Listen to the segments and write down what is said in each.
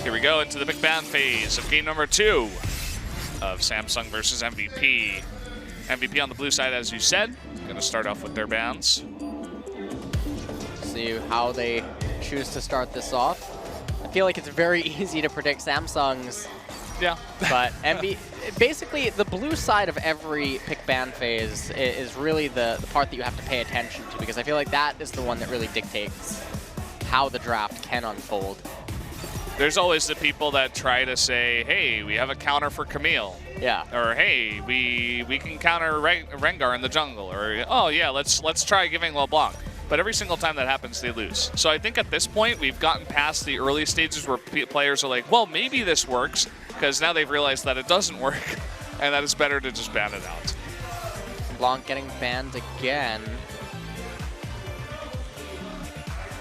Here we go into the big ban phase of game number 2 of Samsung versus MVP. MVP on the blue side, as you said, going to start off with their bans. See how they choose to start this off. I feel like it's very easy to predict Samsung's. Yeah. But basically, the blue side of every pick ban phase is really the part that you have to pay attention to, because I feel like that is the one that really dictates how the draft can unfold. There's always the people that try to say, hey, we have a counter for Camille. Yeah. Or, hey, we can counter Rengar in the jungle. Or, oh, yeah, let's try giving LeBlanc. But every single time that happens, they lose. So I think at this point, we've gotten past the early stages where players are like, well, maybe this works, because now they've realized that it doesn't work, and that it's better to just ban it out. LeBlanc getting banned again.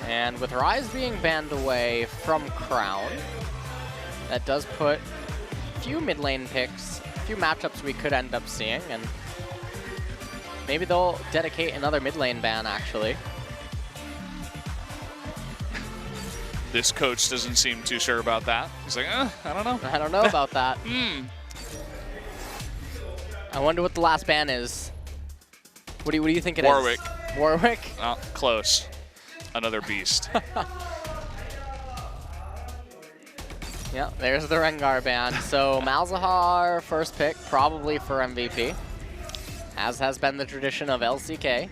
And with Ryze being banned away from Crown, that does put a few mid lane picks, a few matchups we could end up seeing, and maybe they'll dedicate another mid lane ban, actually. This coach doesn't seem too sure about that. He's like, I don't know. I don't know about that. I wonder what the last ban is. What do you think it Warwick. is? Warwick? Oh, close. Another beast. Yeah, there's the Rengar ban. So Malzahar, first pick, probably for MVP, as has been the tradition of LCK.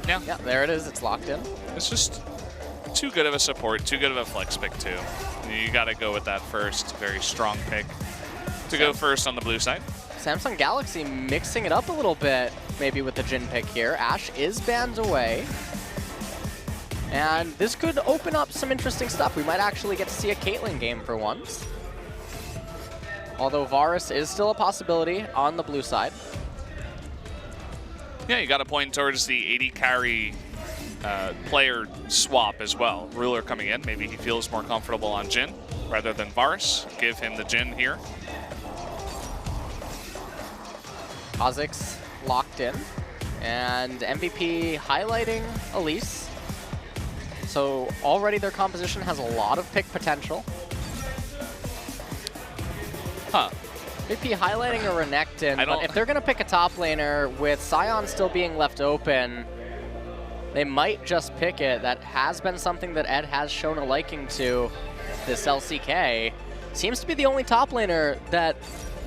Yeah. Yeah, there it is. It's locked in. It's just too good of a support, too good of a flex pick, too. You got to go with that first. Very strong pick to go first on the blue side. Samsung Galaxy mixing it up a little bit, maybe with the Jhin pick here. Ashe is banned away. And this could open up some interesting stuff. We might actually get to see a Caitlyn game for once. Although Varus is still a possibility on the blue side. Yeah, you got to point towards the 80 carry player swap as well. Ruler coming in, maybe he feels more comfortable on Jhin rather than Varus. Give him the Jhin here. Kha'Zix locked in, and MVP highlighting Elise. So already their composition has a lot of pick potential. Huh. MVP highlighting a Renekton, but if they're going to pick a top laner with Sion still being left open, they might just pick it. That has been something that Ed has shown a liking to, this LCK. Seems to be the only top laner that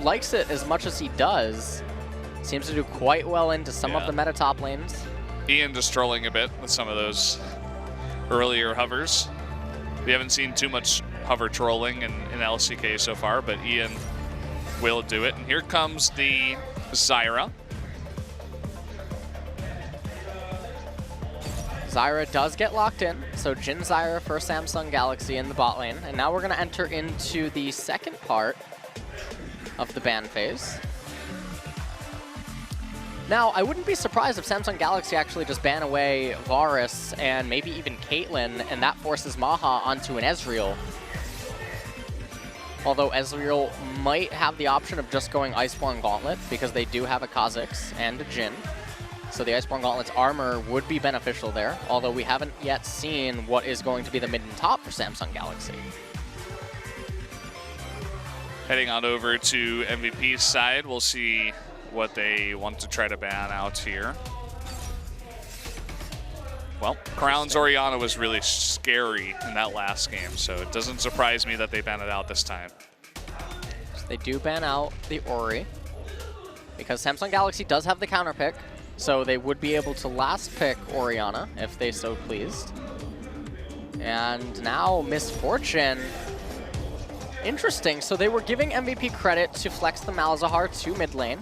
likes it as much as he does. Seems to do quite well into some of the meta top lanes. Ian just trolling a bit with some of those earlier hovers. We haven't seen too much hover trolling in LCK so far, but Ian will do it. And here comes the Zyra. Zyra does get locked in, so Jhin Zyra for Samsung Galaxy in the bot lane. And now we're going to enter into the second part of the ban phase. Now, I wouldn't be surprised if Samsung Galaxy actually just ban away Varus and maybe even Caitlyn, and that forces Maha onto an Ezreal. Although Ezreal might have the option of just going Iceborne Gauntlet, because they do have a Kha'Zix and a Jhin. So the Iceborne Gauntlet's armor would be beneficial there, although we haven't yet seen what is going to be the mid and top for Samsung Galaxy. Heading on over to MVP's side, we'll see what they want to try to ban out here. Well, Crown's Orianna was really scary in that last game, so it doesn't surprise me that they ban it out this time. So they do ban out the Ori, because Samsung Galaxy does have the counter pick, so they would be able to last pick Orianna if they so pleased. And now Misfortune. Interesting, so they were giving MVP credit to flex the Malzahar to mid lane.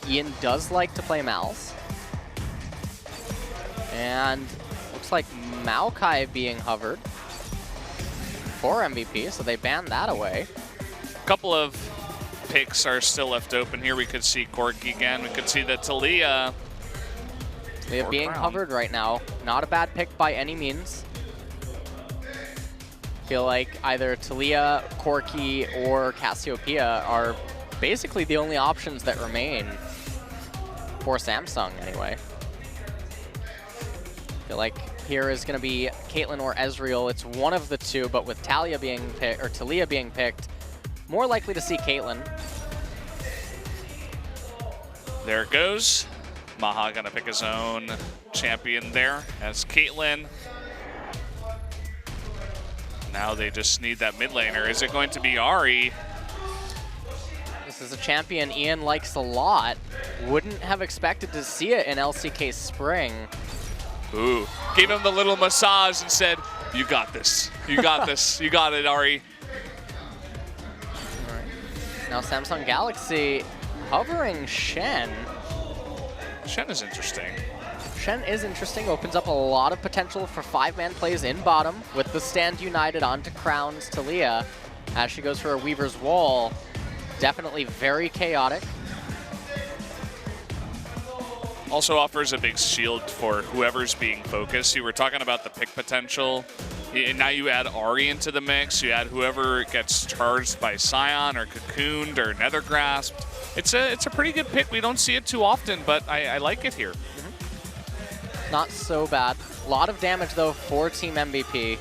Ian does like to play Malz. And looks like Maokai being hovered for MVP, so they banned that away. A couple of picks are still left open here. We could see Corki again. We could see the Talia. Talia being hovered right now. Not a bad pick by any means. Feel like either Talia, Corki, or Cassiopeia are basically the only options that remain for Samsung anyway. Feel like here is going to be Caitlyn or Ezreal. It's one of the two, but with Talia being picked, or Talia being picked, more likely to see Caitlyn. There it goes. Maha gonna pick his own champion there as Caitlyn. Now they just need that mid laner. Is it going to be Ahri? This is a champion Ian likes a lot. Wouldn't have expected to see it in LCK Spring. Ooh, gave him the little massage and said, "You got this. You got this. You got it, Ahri." All right. Now Samsung Galaxy hovering Shen. Shen is interesting. Shen is interesting, opens up a lot of potential for 5-man plays in bottom with the stand united onto Crown's Talia as she goes for a Weaver's Wall. Definitely very chaotic. Also offers a big shield for whoever's being focused. You were talking about the pick potential. And now you add Ahri into the mix. You add whoever gets charged by Scion or Cocooned or Nether Grasped. It's a pretty good pick. We don't see it too often, but I like it here. Not so bad. A lot of damage, though, for Team MVP.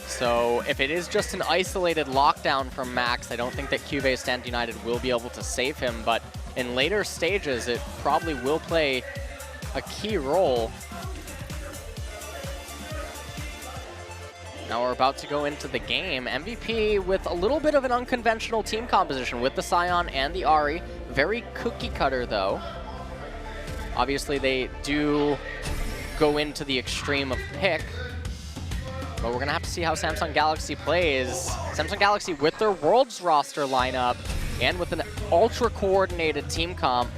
So if it is just an isolated lockdown from Max, I don't think that Cuvée Stand United will be able to save him, but in later stages, it probably will play a key role. Now we're about to go into the game. MVP with a little bit of an unconventional team composition with the Scion and the Ahri. Very cookie cutter, though. Obviously, they do go into the extreme of pick, but we're going to have to see how Samsung Galaxy plays. Samsung Galaxy with their Worlds roster lineup and with an ultra-coordinated team comp,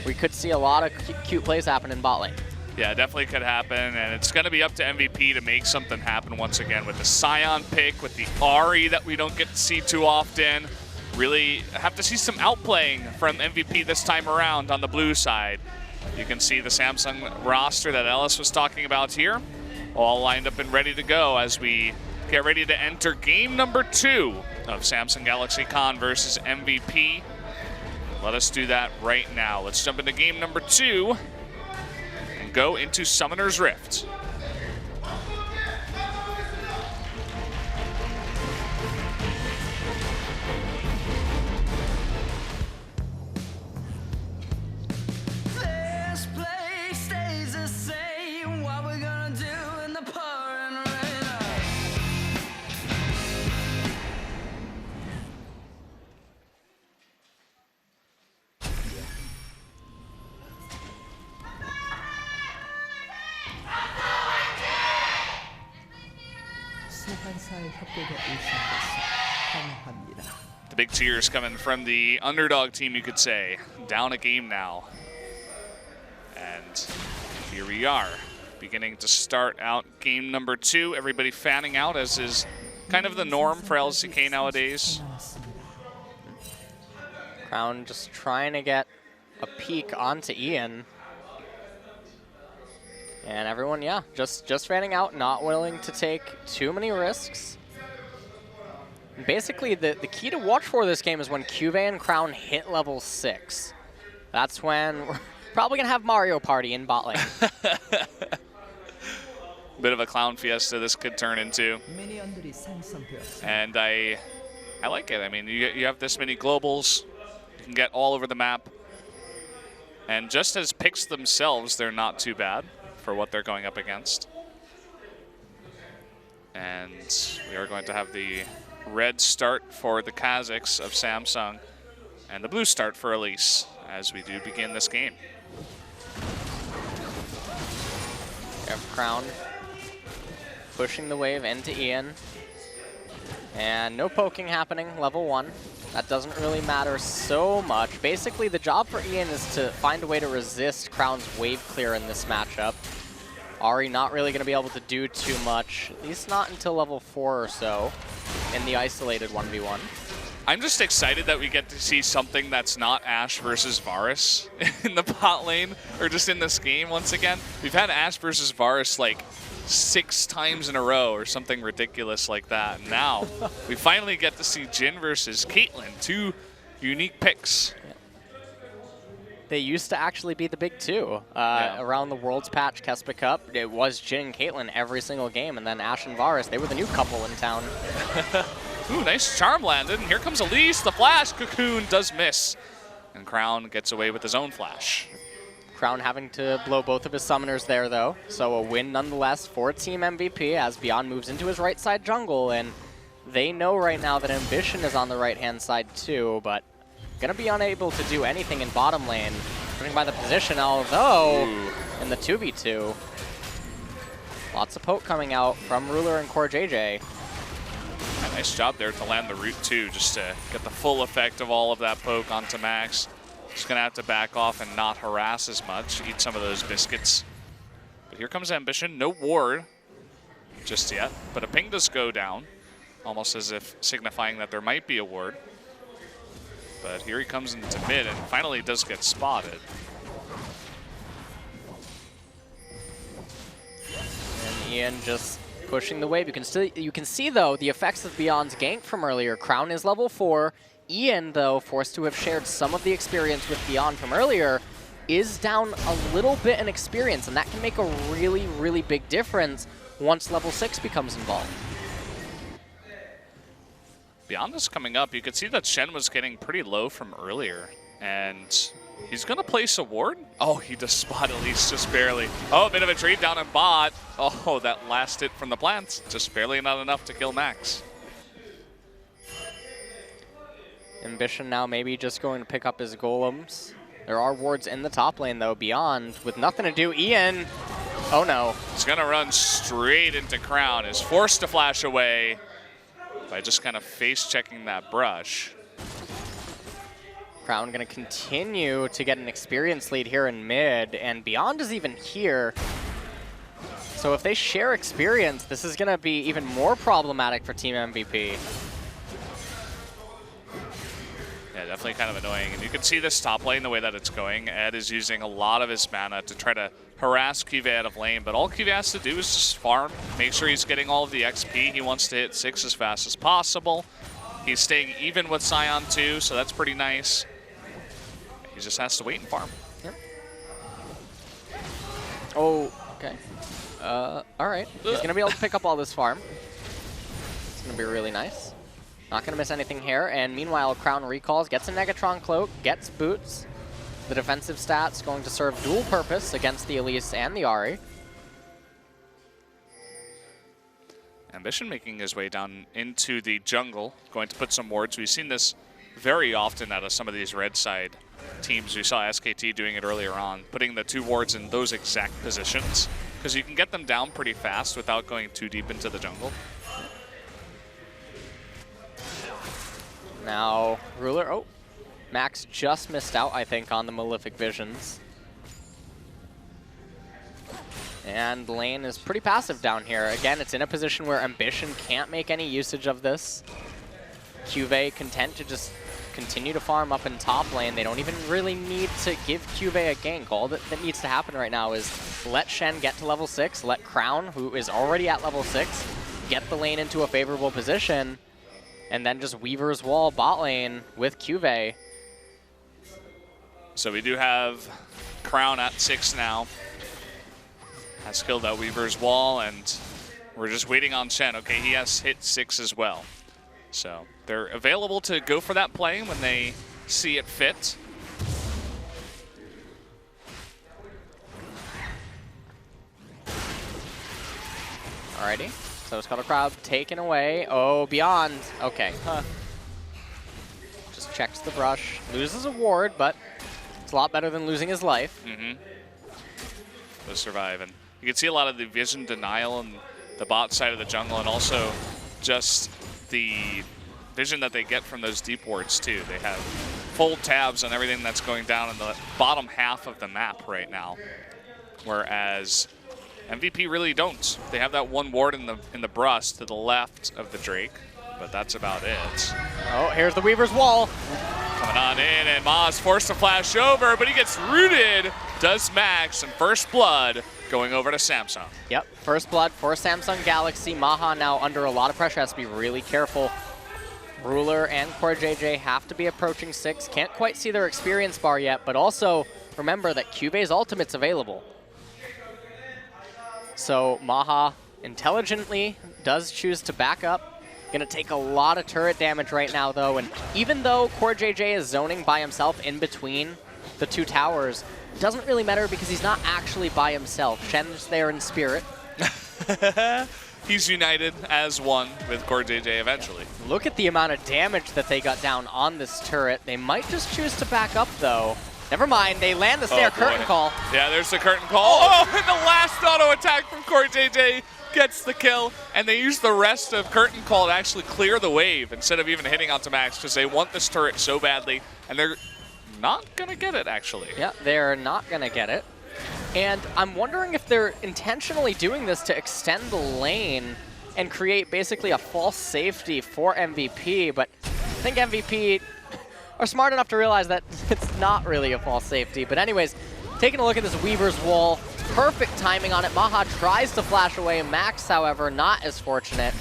we could see a lot of cute plays happen in bot lane. Yeah, definitely could happen, and it's going to be up to MVP to make something happen once again with the Scion pick, with the Ahri that we don't get to see too often. Really have to see some outplaying from MVP this time around on the blue side. You can see the Samsung roster that Ellis was talking about here, all lined up and ready to go as we get ready to enter game number 2 of Samsung Galaxy Con versus MVP. Let us do that right now. Let's jump into game number 2 and go into Summoner's Rift. The big cheers coming from the underdog team, you could say. Down a game now. And here we are, beginning to start out game number 2. Everybody fanning out, as is kind of the norm for LCK nowadays. Crown just trying to get a peek onto Ian. And everyone, yeah, just fanning out, not willing to take too many risks. Basically, the key to watch for this game is when Cuvée and Crown hit level 6. That's when we're probably going to have Mario Party in bot lane. Bit of a clown fiesta this could turn into. And I like it. I mean, you have this many globals. You can get all over the map. And just as picks themselves, they're not too bad for what they're going up against. And we are going to have the red start for the Kazakhs of Samsung and the blue start for Elise as we do begin this game. We have Crown pushing the wave into Ian. And no poking happening, level 1. That doesn't really matter so much. Basically, the job for Ian is to find a way to resist Crown's wave clear in this matchup. Ahri not really going to be able to do too much, at least not until level 4 or so in the isolated 1v1. I'm just excited that we get to see something that's not Ashe versus Varus in the bot lane, or just in this game once again. We've had Ashe versus Varus like 6 times in a row or something ridiculous like that. And now we finally get to see Jhin versus Caitlyn, 2 unique picks. they used to actually be the big two. Around the Worlds Patch, Kespa Cup, it was Jin and Caitlyn every single game, and then Ash and Varus, they were the new couple in town. Ooh, nice charm landed, and here comes Elise. The flash cocoon does miss, and Crown gets away with his own flash. Crown having to blow both of his summoners there, though, so a win nonetheless for Team MVP as Beyond moves into his right side jungle, and they know right now that Ambition is on the right-hand side too, but gonna be unable to do anything in bottom lane, putting by the position, although in the 2v2. Lots of poke coming out from Ruler and Core JJ. Yeah, nice job there to land the root too, just to get the full effect of all of that poke onto Max. Just gonna have to back off and not harass as much, eat some of those biscuits. But here comes Ambition, no ward just yet, but a ping does go down, almost as if signifying that there might be a ward. But here he comes into mid and finally does get spotted. And Ian just pushing the wave. You can see though the effects of Beyond's gank from earlier. Crown is level 4. Ian, though, forced to have shared some of the experience with Beyond from earlier, is down a little bit in experience, and that can make a really, really big difference once level 6 becomes involved. Beyond is coming up. You could see that Shen was getting pretty low from earlier, and he's going to place a ward. Oh, he does spot Elise just barely. Oh, a bit of a trade down in bot. Oh, that last hit from the plants. Just barely not enough to kill Max. Ambition now maybe just going to pick up his golems. There are wards in the top lane, though. Beyond, with nothing to do, Ian. Oh, no. He's going to run straight into Crown. Is forced to flash away by just kind of face-checking that brush. Crown going to continue to get an experience lead here in mid, and Beyond is even here. So if they share experience, this is going to be even more problematic for Team MVP. Yeah, definitely kind of annoying. And you can see this top lane, the way that it's going. Ed is using a lot of his mana to try to harass Kive out of lane, but all Kive has to do is just farm, make sure he's getting all of the XP. He wants to hit 6 as fast as possible. He's staying even with Sion too, so that's pretty nice. He just has to wait and farm. Yep. Oh, okay. All right. He's going to be able to pick up all this farm. It's going to be really nice. Not going to miss anything here, and meanwhile, Crown recalls, gets a Negatron Cloak, gets boots. The defensive stats going to serve dual purpose against the Elise and the Ahri. Ambition making his way down into the jungle, going to put some wards. We've seen this very often out of some of these red side teams. We saw SKT doing it earlier on, putting the 2 wards in those exact positions, because you can get them down pretty fast without going too deep into the jungle. Now, Ruler, oh, Max just missed out, I think, on the Malefic Visions. And lane is pretty passive down here. Again, it's in a position where Ambition can't make any usage of this. Cuve content to just continue to farm up in top lane. They don't even really need to give Cuve a gank. All that needs to happen right now is let Shen get to level 6, let Crown, who is already at level 6, get the lane into a favorable position, and then just Weaver's Wall bot lane with Cuve. So we do have Crown at 6 now. Has killed that Weaver's Wall, and we're just waiting on Shen. Okay, he has hit 6 as well. So they're available to go for that play when they see it fit. Alrighty. So Scuttle Crab taken away. Oh, Beyond. Okay. Just checks the brush. Loses a ward, but it's a lot better than losing his life. To survive. And you can see a lot of the vision denial on the bot side of the jungle, and also just the vision that they get from those deep wards too. They have full tabs on everything that's going down in the bottom half of the map right now, whereas MVP really don't. They have that one ward in the brush to the left of the Drake, but that's about it. Oh, here's the Weaver's Wall. Coming on in, and Ma's forced to flash over, but he gets rooted. Does Max, and first blood going over to Samsung. Yep, first blood for Samsung Galaxy. Maha now under a lot of pressure, has to be really careful. Ruler and Core JJ have to be approaching 6. Can't quite see their experience bar yet, but also remember that Cube's ultimate's available. So Maha intelligently does choose to back up. Gonna take a lot of turret damage right now, though, and even though CoreJJ is zoning by himself in between the two towers, doesn't really matter because he's not actually by himself. Shen's there in spirit. He's united as one with CoreJJ eventually. Look at the amount of damage that they got down on this turret. They might just choose to back up, though. Never mind, they land the Snare curtain call. Yeah, there's the curtain call. Oh, and the last auto attack from CoreJJ gets the kill, and they use the rest of curtain call to actually clear the wave instead of even hitting onto Max because they want this turret so badly, and they're not gonna get it actually. Yeah, they're not gonna get it. And I'm wondering if they're intentionally doing this to extend the lane and create basically a false safety for MVP, but I think MVP are smart enough to realize that it's not really a false safety. But anyways, taking a look at this Weaver's Wall, perfect timing on it. Maha tries to flash away. Max, however, not as fortunate.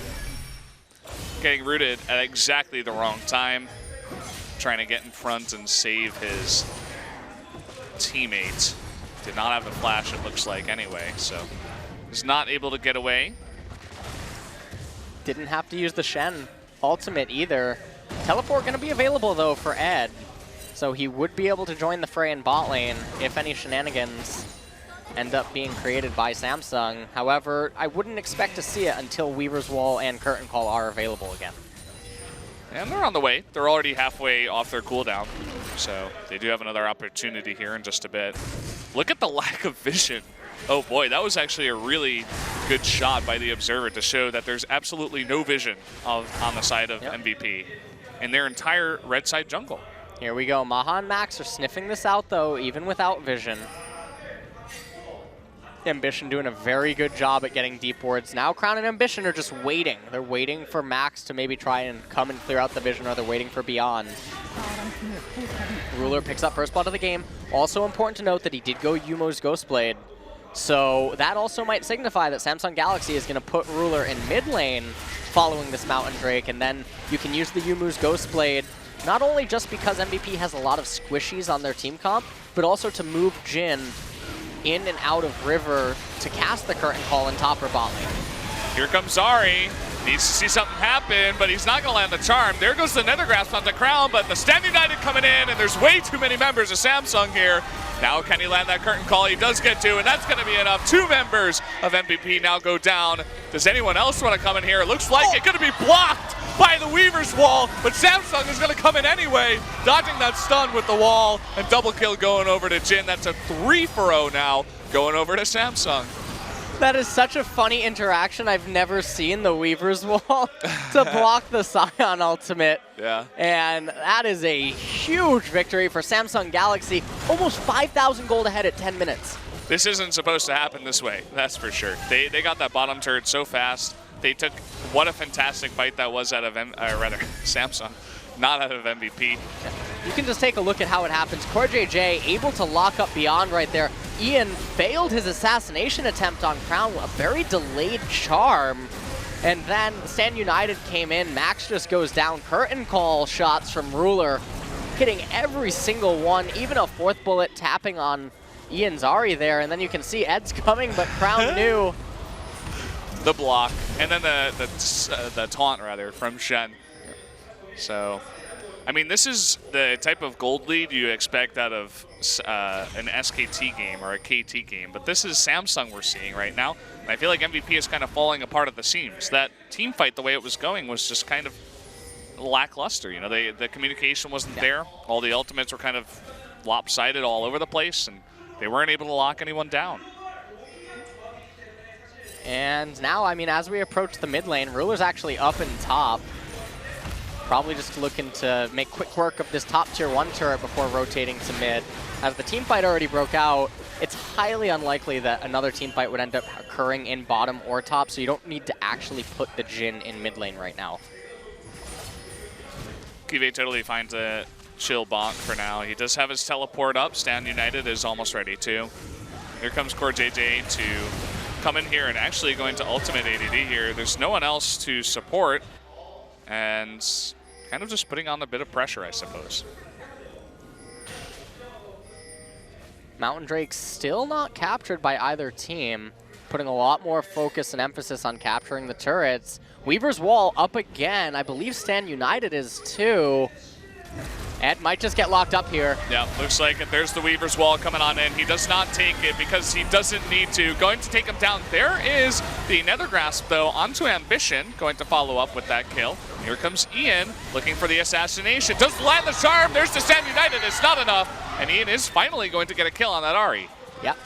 Getting rooted at exactly the wrong time, trying to get in front and save his teammate. Did not have the flash, it looks like, anyway, so he's not able to get away. Didn't have to use the Shen ultimate either. Teleport going to be available, though, for Ed. So he would be able to join the fray in bot lane if any shenanigans end up being created by Samsung. However, I wouldn't expect to see it until Weaver's Wall and Curtain Call are available again. And they're on the way. They're already halfway off their cooldown. So they do have another opportunity here in just a bit. Look at the lack of vision. Oh boy, that was actually a really good shot by the Observer to show that there's absolutely no vision on the side of MVP in their entire red side jungle. Here we go. Maha and Max are sniffing this out, though, even without vision. Ambition doing a very good job at getting deep wards. Now Crown and Ambition are just waiting. They're waiting for Max to maybe try and come and clear out the vision, or they're waiting for Beyond. Ruler picks up first blood of the game. Also important to note that he did go Yumo's Ghostblade. So that also might signify that Samsung Galaxy is going to put Ruler in mid lane following this Mountain Drake, and then you can use the Yumu's Ghostblade not only just because MVP has a lot of squishies on their team comp, but also to move Jhin in and out of river to cast the Curtain Call in top or bot lane. Here comes Zari. Needs to see something happen, but he's not going to land the charm. There goes the Nether Grasp on the Crown, but the Stand United coming in, and there's way too many members of Samsung here. Now can he land that Curtain Call? He does get to, and that's going to be enough. 2 members of MVP now go down. Does anyone else want to come in here? It looks like it's going to be blocked by the Weaver's Wall, but Samsung is going to come in anyway, dodging that stun with the wall, and double kill going over to Jhin. That's a 3-for-0 now, going over to Samsung. That is such a funny interaction. I've never seen the Weaver's Wall to block the Scion ultimate. Yeah. And that is a huge victory for Samsung Galaxy. Almost 5,000 gold ahead at 10 minutes. This isn't supposed to happen this way, that's for sure. They got that bottom turret so fast. They took, what a fantastic fight that was out of, Samsung, not out of MVP. You can just take a look at how it happens. CoreJJ able to lock up Beyond right there. Ian failed his assassination attempt on Crown, a very delayed charm. And then Stand United came in. Max just goes down. Curtain Call shots from Ruler, hitting every single one, even a 4th bullet tapping on Ian Zari there. And then you can see Ed's coming, but Crown knew. The block, and then the taunt, rather, from Shen. So, I mean, this is the type of gold lead you expect out of an SKT game or a KT game, but this is Samsung we're seeing right now, and I feel like MVP is kind of falling apart at the seams. That team fight, the way it was going, was just kind of lackluster. You know, the communication wasn't there. All the ultimates were kind of lopsided all over the place, and they weren't able to lock anyone down. And now, I mean, as we approach the mid lane, Ruler's actually up in top. Probably just looking to make quick work of this top tier 1 turret before rotating to mid. As the team fight already broke out, it's highly unlikely that another team fight would end up occurring in bottom or top, so you don't need to actually put the Jhin in mid lane right now. Kive totally finds a chill bonk for now. He does have his teleport up. Stand United is almost ready too. Here comes CoreJJ to come in here and actually going to ultimate ADD here. There's no one else to support, and kind of just putting on a bit of pressure, I suppose. Mountain Drake still not captured by either team, putting a lot more focus and emphasis on capturing the turrets. Weaver's Wall up again. I believe Stand United is too. Ed might just get locked up here. Yeah, looks like it. There's the Weaver's Wall coming on in. He does not take it because he doesn't need to. Going to take him down. There is the Nether Grasp, though, onto Ambition. Going to follow up with that kill. Here comes Ian looking for the assassination. Does land the charm. There's the Stand United. It's not enough. And Ian is finally going to get a kill on that Ahri. Yep.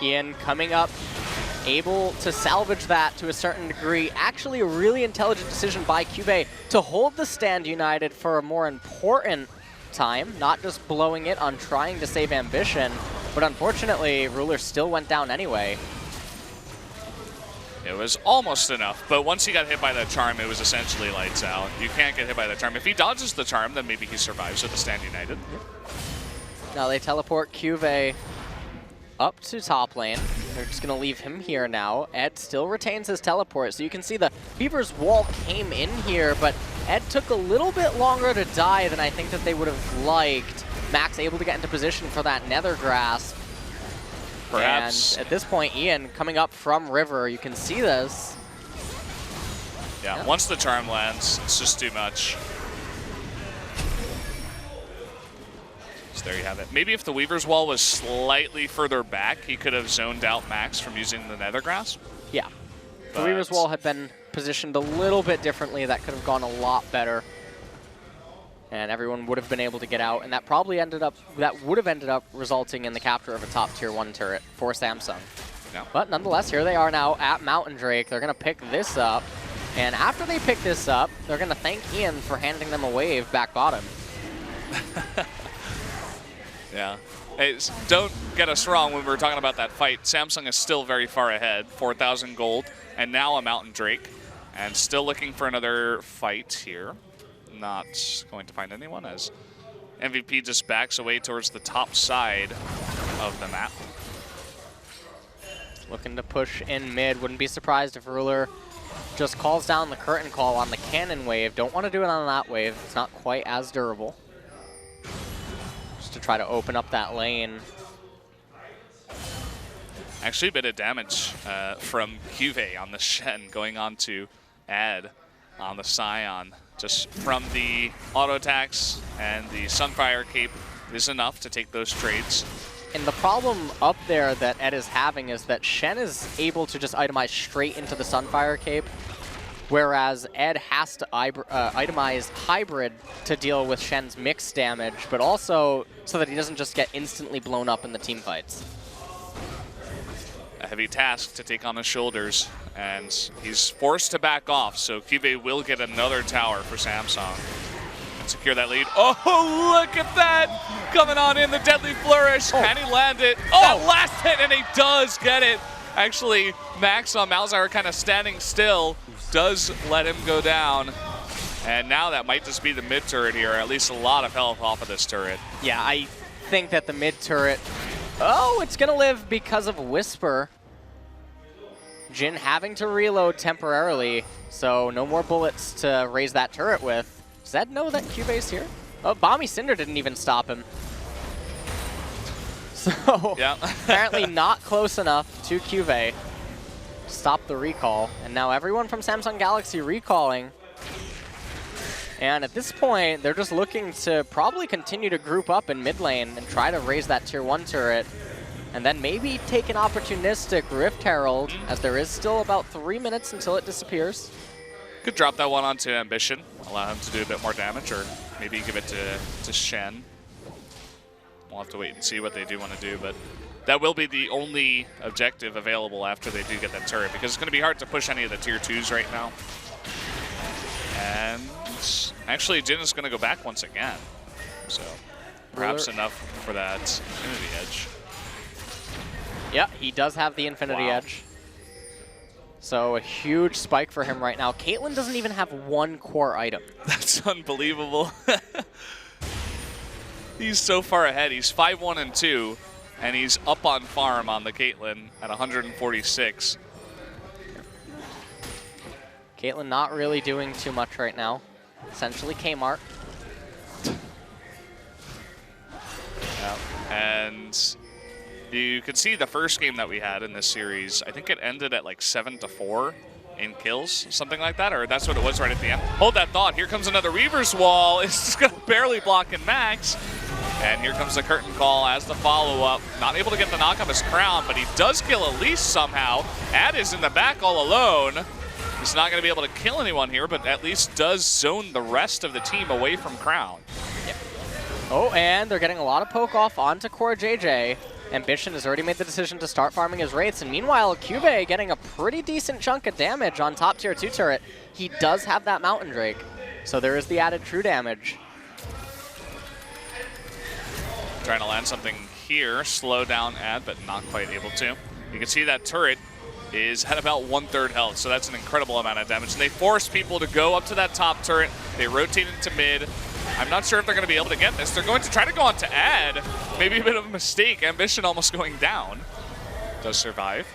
Ian coming up, able to salvage that to a certain degree. Actually, a really intelligent decision by Cube to hold the Stand United for a more important time, not just blowing it on trying to save Ambition, but unfortunately, Ruler still went down anyway. It was almost enough, but once he got hit by that charm, it was essentially lights out. You can't get hit by the charm. If he dodges the charm, then maybe he survives with the Stand United. Now they teleport Cube up to top lane. They're just going to leave him here now. Ed still retains his teleport, so you can see the Beaver's Wall came in here, but Ed took a little bit longer to die than I think that they would have liked. Max able to get into position for that Nether Grasp. Perhaps. And at this point, Ian coming up from River, you can see this. Yeah, once the charm lands, it's just too much. So there you have it. Maybe if the Weaver's Wall was slightly further back, he could have zoned out Max from using the Nether Grasp. Yeah. If the Weaver's Wall had been positioned a little bit differently, that could have gone a lot better. And everyone would have been able to get out, and that probably would have ended up resulting in the capture of a top tier 1 turret for Samsung. Yeah. But nonetheless, here they are now at Mountain Drake. They're going to pick this up, and after they pick this up, they're going to thank Ian for handing them a wave back bottom. Yeah. Hey, don't get us wrong when we were talking about that fight. Samsung is still very far ahead, 4,000 gold, and now a Mountain Drake, and still looking for another fight here. Not going to find anyone as MVP just backs away towards the top side of the map. Looking to push in mid. Wouldn't be surprised if Ruler just calls down the curtain call on the cannon wave. Don't want to do it on that wave. It's not quite as durable. Just to try to open up that lane. Actually, a bit of damage from Cuvée on the Shen going on to Ad on the Scion. Just from the auto attacks and the Sunfire Cape is enough to take those trades. And the problem up there that Ed is having is that Shen is able to just itemize straight into the Sunfire Cape, whereas Ed has to itemize Hybrid to deal with Shen's mixed damage, but also so that he doesn't just get instantly blown up in the team fights. A heavy task to take on his shoulders, and he's forced to back off, so Cuvée will get another tower for Samsung and secure that lead. Oh, look at that! Coming on in, the Deadly Flourish. Can he land it? Oh, that last hit, and he does get it. Actually, Max on Malzahar kind of standing still, does let him go down. And now that might just be the mid turret here, at least a lot of health off of this turret. Yeah, I think that the mid turret, oh, it's gonna live because of Whisper. Jin having to reload temporarily, so no more bullets to raise that turret with. Does Ed know that Cube's here? Oh, Bomby Cinder didn't even stop him. So, yeah. apparently not close enough to Cube to stop the recall. And now everyone from Samsung Galaxy recalling. And at this point, they're just looking to probably continue to group up in mid lane and try to raise that tier 1 turret. And then maybe take an opportunistic Rift Herald, as there is still about 3 minutes until it disappears. Could drop that one onto Ambition, allow him to do a bit more damage, or maybe give it to Shen. We'll have to wait and see what they do want to do, but that will be the only objective available after they do get that turret, because it's going to be hard to push any of the tier 2s right now. And actually, Jin is going to go back once again, so perhaps enough for that Infinity Edge. Yeah, he does have the Infinity Edge. So a huge spike for him right now. Caitlyn doesn't even have one core item. That's unbelievable. He's so far ahead. He's 5-1-2, and he's up on farm on the Caitlyn at 146. Caitlyn not really doing too much right now. Essentially Kmart. Yeah. And You can see the first game that we had in this series, I think it ended at like 7-4 in kills, something like that, or that's what it was right at the end. Hold that thought. Here comes another Reaver's Wall. It's just going to barely block in Max. And here comes the curtain call as the follow-up. Not able to get the knock of his crown, but he does kill Elise somehow. Ad is in the back all alone. He's not going to be able to kill anyone here, but at least does zone the rest of the team away from crown. Yep. Oh, and they're getting a lot of poke off onto Core JJ. Ambition has already made the decision to start farming his Wraiths, and meanwhile, Cube getting a pretty decent chunk of damage on top tier 2 turret. He does have that Mountain Drake, so there is the added true damage. Trying to land something here, slow down Ad, but not quite able to. You can see that turret is at about 1/3 health, so that's an incredible amount of damage. And they force people to go up to that top turret. They rotate into mid. I'm not sure if they're going to be able to get this. They're going to try to go on to Ad. Maybe a bit of a mistake. Ambition almost going down. Does survive.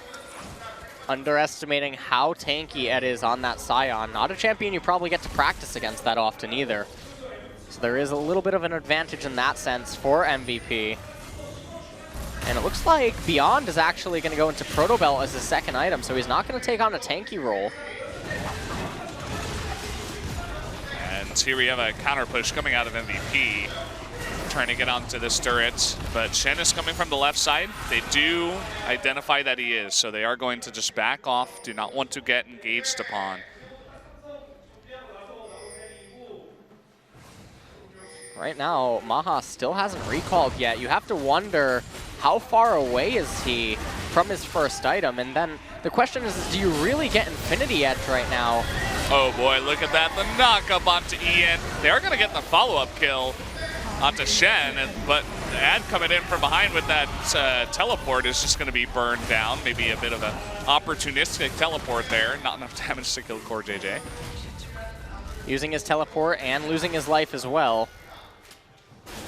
Underestimating how tanky Ed is on that Scion. Not a champion you probably get to practice against that often either. So there is a little bit of an advantage in that sense for MVP. And it looks like Beyond is actually going to go into Proto Belt as his second item, so he's not going to take on a tanky role. And here we have a counter push coming out of MVP, trying to get onto this turret. But Shen is coming from the left side. They do identify that he is, so they are going to just back off, do not want to get engaged upon. Right now, Maha still hasn't recalled yet. You have to wonder, how far away is he from his first item? And then the question is do you really get Infinity Edge right now? Oh boy, look at that. The knock up onto Ian. They are going to get the follow-up kill onto Shen, but Ad coming in from behind with that teleport is just going to be burned down. Maybe a bit of an opportunistic teleport there. Not enough damage to kill Core JJ. Using his teleport and losing his life as well.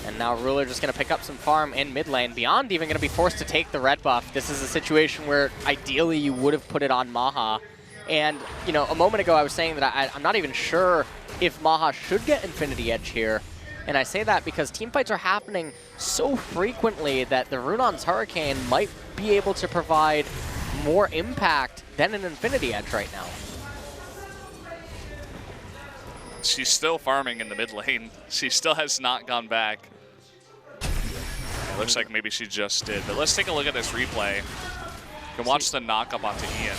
And now Ruler just going to pick up some farm in mid lane. Beyond even going to be forced to take the red buff. This is a situation where ideally you would have put it on Maha. And, you know, a moment ago I was saying that I'm not even sure if Maha should get Infinity Edge here. And I say that because teamfights are happening so frequently that the Runon's Hurricane might be able to provide more impact than an Infinity Edge right now. She's still farming in the mid lane. She still has not gone back. It looks like maybe she just did. But let's take a look at this replay. You can watch the knock up onto Ian.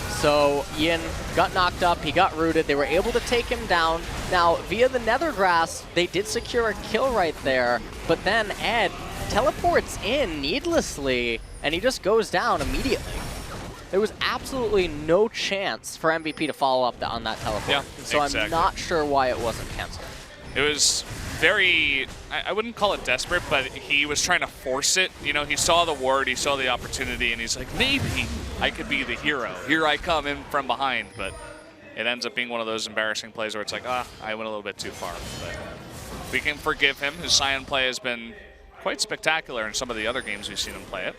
So Ian got knocked up, he got rooted, they were able to take him down. Now, via the Nethergrass, they did secure a kill right there, but then Ed teleports in needlessly, and he just goes down immediately. There was absolutely no chance for MVP to follow up on that teleport. Yeah, so exactly. I'm not sure why it wasn't canceled. It was very, I wouldn't call it desperate, but he was trying to force it. You know, he saw the ward, he saw the opportunity, and he's like, maybe I could be the hero. Here I come in from behind, but it ends up being one of those embarrassing plays where it's like, I went a little bit too far. But we can forgive him. His Scion play has been quite spectacular in some of the other games we've seen him play it.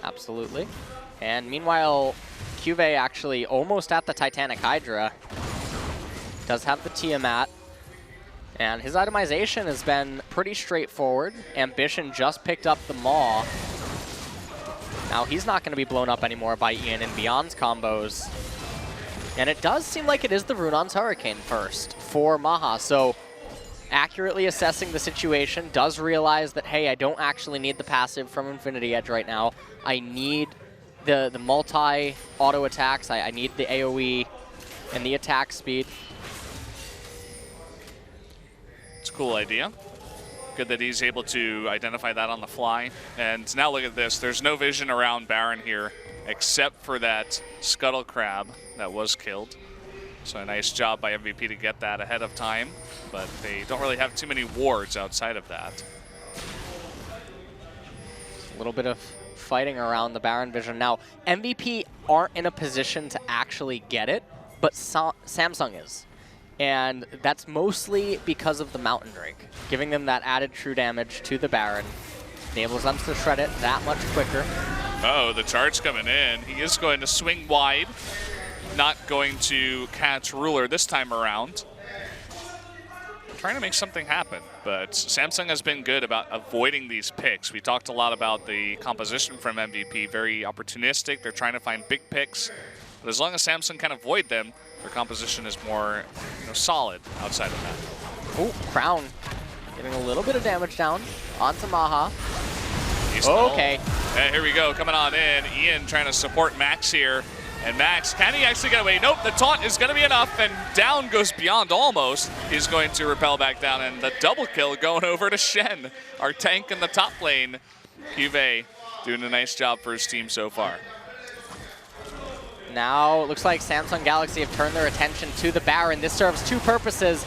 Absolutely. And meanwhile, Cube actually almost at the Titanic Hydra. Does have the Tiamat. And his itemization has been pretty straightforward. Ambition just picked up the Maw. Now he's not going to be blown up anymore by Ian and Beyond's combos. And it does seem like it is the Runon's Hurricane first for Maha. So accurately assessing the situation, does realize that, hey, I don't actually need the passive from Infinity Edge right now. I need the multi-auto attacks. I need the AoE and the attack speed. It's a cool idea. Good that he's able to identify that on the fly. And now look at this. There's no vision around Baron here except for that Scuttle Crab that was killed. So a nice job by MVP to get that ahead of time. But they don't really have too many wards outside of that. A little bit of fighting around the Baron vision. Now, MVP aren't in a position to actually get it, but Samsung is. And that's mostly because of the Mountain Drake, giving them that added true damage to the Baron. Enables them to shred it that much quicker. Oh, the charge coming in. He is going to swing wide. Not going to catch Ruler this time around. trying to make something happen. But Samsung has been good about avoiding these picks. We talked a lot about the composition from MVP, very opportunistic. They're trying to find big picks. But as long as Samsung can avoid them, their composition is more solid outside of that. Ooh, Crown getting a little bit of damage down onto Maha. Okay. And here we go, coming on in. Ian trying to support Max here. And Max, can he actually get away? Nope, the taunt is going to be enough, and down goes Beyond almost. He's going to repel back down, and the double kill going over to Shen, our tank in the top lane. Cuvée doing a nice job for his team so far. Now it looks like Samsung Galaxy have turned their attention to the Baron. This serves two purposes.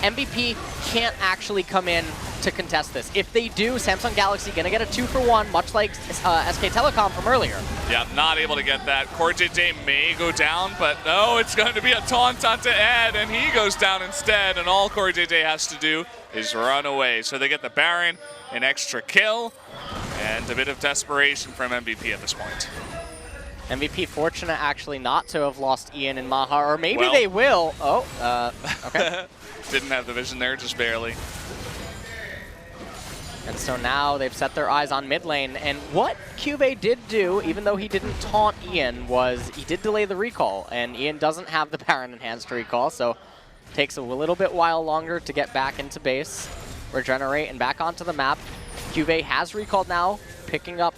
MVP can't actually come in to contest this. If they do, Samsung Galaxy gonna get a 2-for-1, much like SK Telecom from earlier. Yeah, not able to get that. CoreJJ may go down, but no, it's going to be a taunt onto Ed, and he goes down instead, and all CoreJJ has to do is run away. So they get the Baron, an extra kill, and a bit of desperation from MVP at this point. MVP fortunate actually not to have lost Ian and Maha, or maybe they will. Oh, okay. Didn't have the vision there, just barely. And so now they've set their eyes on mid lane. And what Cuvée did do, even though he didn't taunt Ian, was he did delay the recall. And Ian doesn't have the Baron enhanced recall, so takes a little bit while longer to get back into base, regenerate, and back onto the map. Cuvée has recalled now, picking up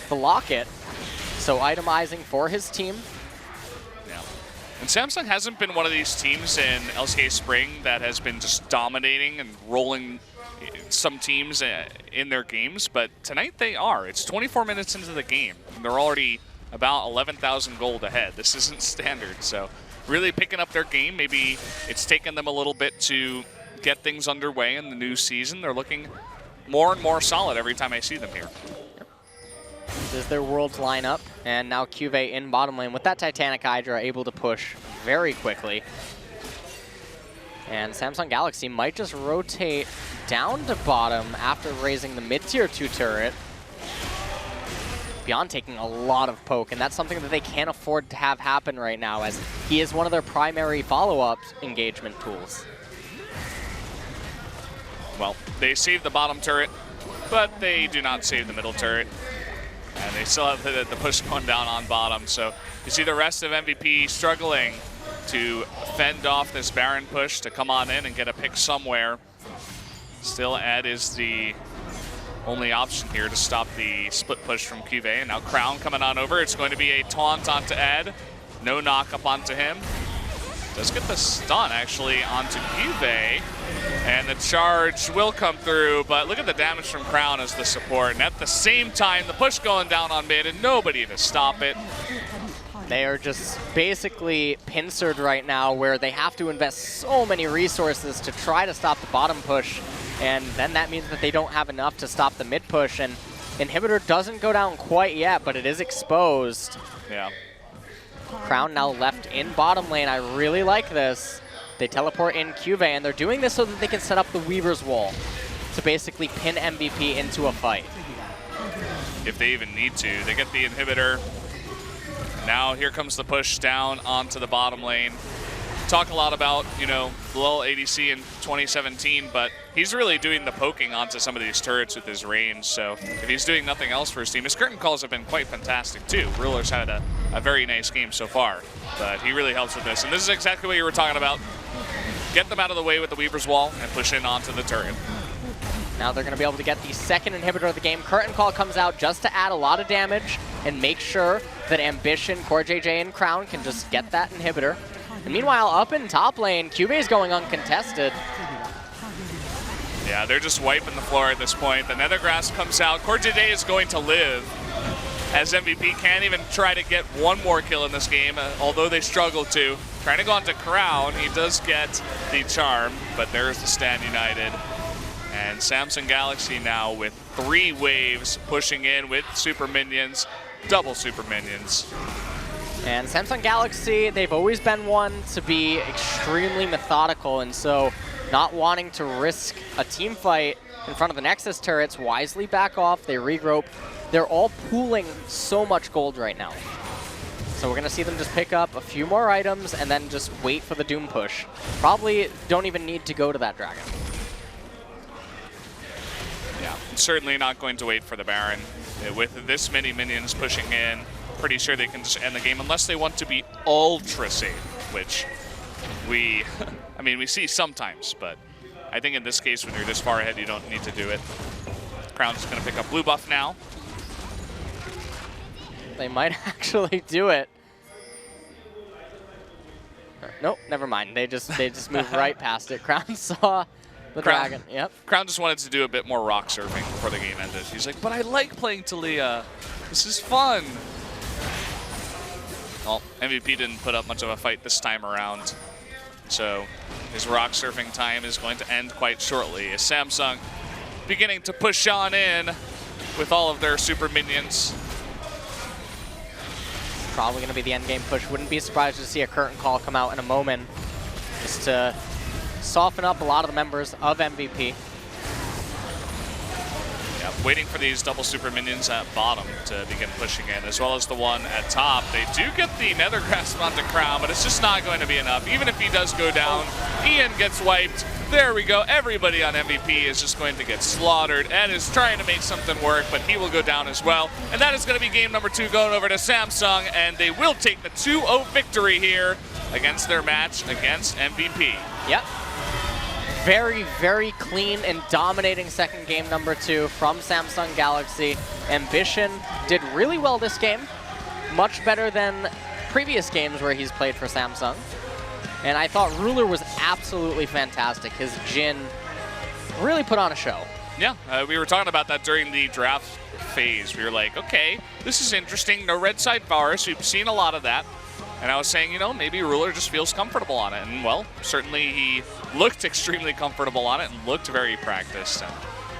the locket. So itemizing for his team. Yeah. And Samsung hasn't been one of these teams in LCK Spring that has been just dominating and rolling some teams in their games, but tonight they are. It's 24 minutes into the game, and they're already about 11,000 gold ahead. This isn't standard, so really picking up their game. Maybe it's taken them a little bit to get things underway in the new season. They're looking more and more solid every time I see them here. This is their Worlds lineup, and now Cuvée in bottom lane with that Titanic Hydra able to push very quickly. And Samsung Galaxy might just rotate down to bottom after raising the mid-tier 2 turret. Beyond taking a lot of poke, and that's something that they can't afford to have happen right now, as he is one of their primary follow-up engagement tools. Well, they saved the bottom turret, but they do not save the middle turret. And they still have the push going down on bottom. So you see the rest of MVP struggling to fend off this Baron push to come on in and get a pick somewhere. Still, Ed is the only option here to stop the split push from Cuvée. And now Crown coming on over. It's going to be a taunt onto Ed. No knock up onto him. Does get the stun actually onto Cuvée. And the charge will come through, but look at the damage from Crown as the support. And at the same time, the push going down on mid and nobody to stop it. They are just basically pincered right now, where they have to invest so many resources to try to stop the bottom push. And then that means that they don't have enough to stop the mid push. And Inhibitor doesn't go down quite yet, but it is exposed. Yeah. Crown now left in bottom lane. I really like this. They teleport in Cuvée, and they're doing this so that they can set up the Weaver's Wall to basically pin MVP into a fight. If they even need to. They get the inhibitor. Now here comes the push down onto the bottom lane. Talk a lot about, low ADC in 2017, but he's really doing the poking onto some of these turrets with his range. So if he's doing nothing else for his team, his curtain calls have been quite fantastic too. Ruler's had a very nice game so far, but he really helps with this. And this is exactly what you were talking about. Get them out of the way with the Weaver's Wall and push in onto the turret. Now they're going to be able to get the second inhibitor of the game. Curtain Call comes out just to add a lot of damage and make sure that Ambition, CoreJJ, and Crown can just get that inhibitor. And meanwhile, up in top lane, Cuvée is going uncontested. Yeah, they're just wiping the floor at this point. The Nethergrass comes out. CoreJJ is going to live, as MVP can't even try to get one more kill in this game, although they struggle to. Trying to go onto Crown, he does get the charm, but there's the Stand United. And Samsung Galaxy now with 3 waves pushing in with super minions, double super minions. And Samsung Galaxy, they've always been one to be extremely methodical, and so not wanting to risk a team fight in front of the Nexus turrets, wisely back off, they regroup. They're all pooling so much gold right now. So we're going to see them just pick up a few more items and then just wait for the Doom push. Probably don't even need to go to that Dragon. Yeah, certainly not going to wait for the Baron. With this many minions pushing in, pretty sure they can just end the game unless they want to be ultra safe, which we, I mean, we see sometimes, but I think in this case, when you're this far ahead, you don't need to do it. Crown's just going to pick up blue buff now. They might actually do it. Nope, never mind. They just moved right past it. Crown saw the Dragon. Yep. Crown just wanted to do a bit more rock surfing before the game ended. He's like, but I like playing Taliyah. This is fun. Well, MVP didn't put up much of a fight this time around. So his rock surfing time is going to end quite shortly. As Samsung beginning to push on in with all of their super minions. Probably going to be the end game push. Wouldn't be surprised to see a curtain call come out in a moment just to soften up a lot of the members of MVP. Yeah, waiting for these double super minions at bottom to begin pushing in, as well as the one at top. They do get the Nether Grasp onto Crown, but it's just not going to be enough. Even if he does go down, Ian gets wiped. There we go. Everybody on MVP is just going to get slaughtered. Ed is trying to make something work, but he will go down as well. And that is going to be game number 2 going over to Samsung, and they will take the 2-0 victory here against their match against MVP. Yep. Very, very clean and dominating second game number 2 from Samsung Galaxy. Ambition did really well this game. Much better than previous games where he's played for Samsung. And I thought Ruler was absolutely fantastic. His Jhin really put on a show. Yeah, we were talking about that during the draft phase. We were like, okay, this is interesting. No red side Varus. We've seen a lot of that. And I was saying, you know, maybe Ruler just feels comfortable on it. And, well, certainly he looked extremely comfortable on it and looked very practiced and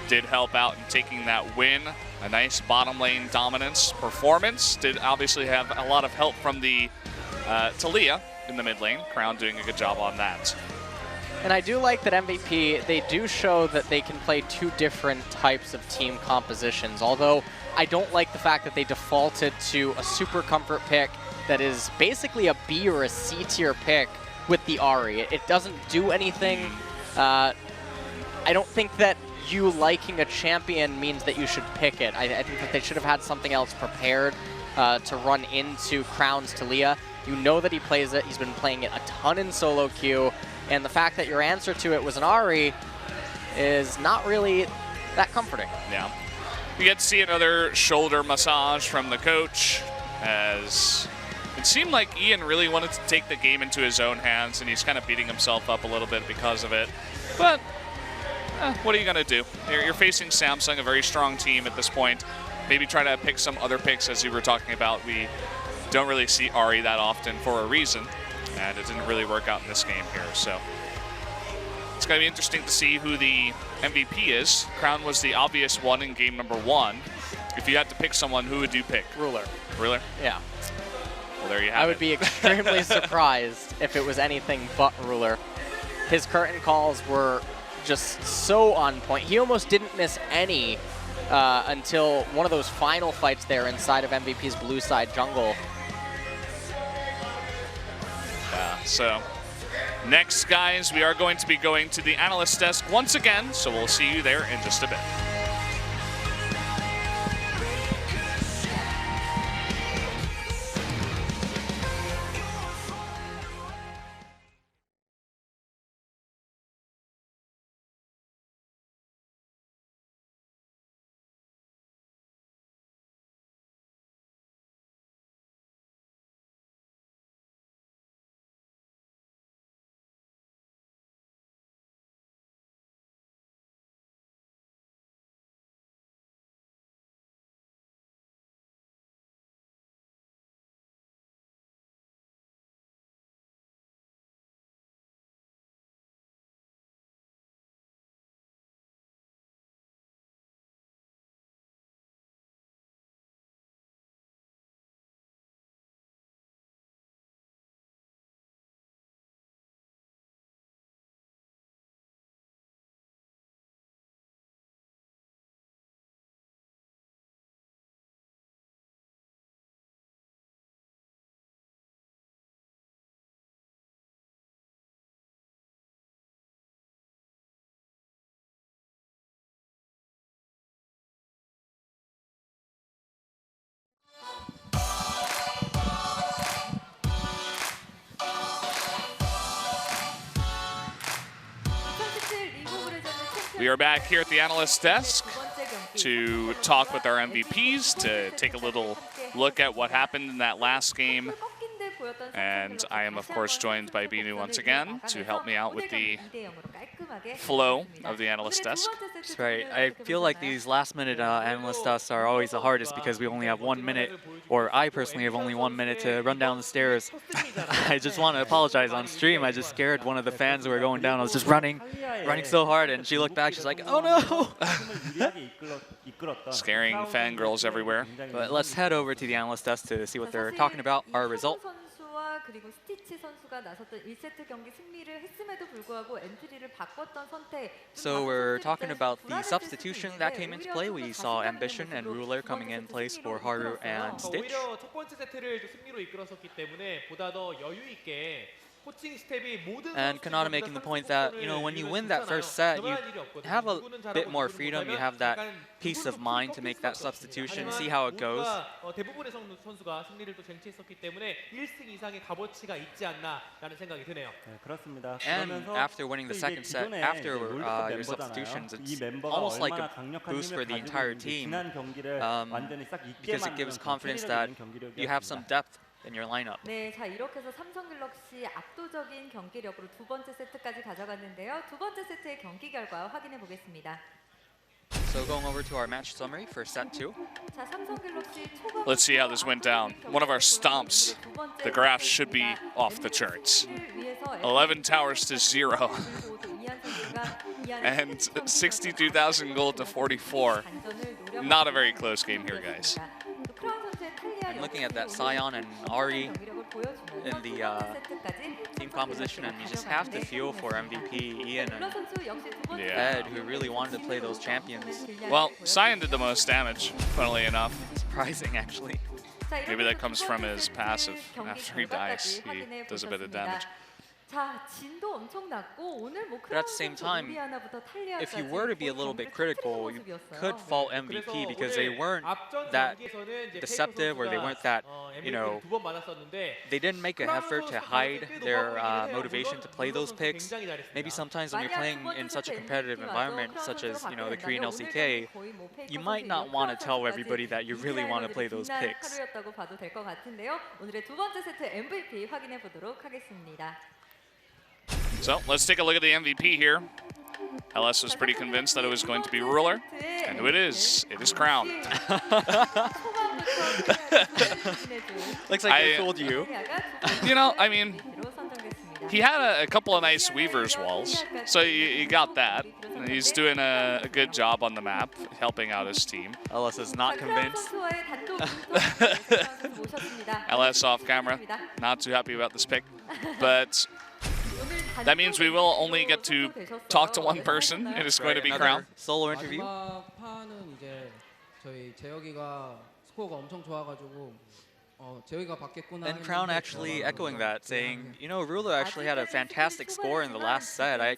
did help out in taking that win. A nice bottom lane dominance performance. Did obviously have a lot of help from the Taliyah in the mid lane. Crown doing a good job on that. And I do like that MVP, they do show that they can play 2 different types of team compositions, although I don't like the fact that they defaulted to a super comfort pick that is basically a B or a C tier pick with the Ahri. It doesn't do anything. I don't think that you liking a champion means that you should pick it. I think that they should have had something else prepared to run into Crown's Taliyah. You know that he plays it. He's been playing it a ton in solo queue. And the fact that your answer to it was an Ahri is not really that comforting. Yeah. We get to see another shoulder massage from the coach, as it seemed like Ian really wanted to take the game into his own hands, and he's kind of beating himself up a little bit because of it. But what are you going to do? You're facing Samsung, a very strong team at this point. Maybe try to pick some other picks, as you were talking about. We don't really see Ahri that often for a reason, and it didn't really work out in this game here. So it's going to be interesting to see who the MVP is. Crown was the obvious one in game number 1. If you had to pick someone, who would you pick? Ruler. Ruler? Yeah. Well, there you have it. I would be extremely surprised if it was anything but Ruler. His curtain calls were just so on point. He almost didn't miss any until one of those final fights there inside of MVP's blue side jungle. Yeah, so next, guys, we are going to be going to the analyst desk once again, so we'll see you there in just a bit. We are back here at the analyst desk to talk with our MVPs, to take a little look at what happened in that last game. And I am, of course, joined by Binu once again to help me out with the flow of the analyst desk. That's right. I feel like these last-minute analyst desks are always the hardest because we only have 1 minute, or I personally have only 1 minute to run down the stairs. I just want to apologize on stream. I just scared one of the fans who were going down. I was just running so hard, and she looked back. She's like, "Oh no!" Scaring fangirls everywhere. But let's head over to the analyst desk to see what they're talking about. Our result. 그리고 스티치 선수가 나섰던 1세트 경기 승리를 했음에도 불구하고 엔트리를 바꿨던 선택. So we're talking about the substitution that came into play. We saw Ambition and Ruler coming in place for Haru and Stitch. 오히려 첫 번째 세트를 승리로 이끌었었기 때문에 보다 더 여유 있게. And Kanata making the point that, you know, when you win that first set, you have a bit more freedom. You have that peace of mind to make that substitution, see how it goes. 대부분의 선수가 승리를 또 쟁취했었기 때문에 1승 이상의 값어치가 있지 않나라는 생각이 드네요. 그렇습니다. And after winning the second set, after your substitutions, it's almost like a boost for the entire team because it gives confidence that you have some depth in your lineup. 네, 자 이렇게 해서 삼성갤럭시 압도적인 경기력으로 두 번째 세트까지 가져갔는데요. 두 번째 세트의 경기 결과 확인해 보겠습니다. So going over to our match summary for set 2. 자, 삼성갤럭시 초반 Let's see how this went down. One of our stomps. The graph should be off the charts. 11 towers to 0. And 62,000 gold to 44. Not a very close game here, guys. I'm looking at that Sion and Ari in the team composition, and you just have to feel for MVP Ian and Ed, who really wanted to play those champions. Well, Sion did the most damage, funnily enough. Surprising, actually. Maybe that comes from his passive. After he dies, he does a bit of damage. But at the same time, if you were to be a little bit critical, you could fault MVP because they weren't that deceptive, or they weren't that, you know, they didn't make an effort to hide their motivation to play those picks. Maybe sometimes when you're playing in such a competitive environment, such as, you know, the Korean LCK, you might not want to tell everybody that you really want to play those picks. So let's take a look at the MVP here. LS was pretty convinced that it was going to be Ruler, and who it is Crown. Looks like I fooled you. You know, I mean, he had a couple of nice Weaver's walls, so you got that. And he's doing a good job on the map, helping out his team. LS is not convinced. LS off camera, not too happy about this pick, but that means we will only get to talk to one person. It is going to be Crown. Solo interview. And Crown actually echoing that, saying, you know, Ruler actually had a fantastic score in the last set. I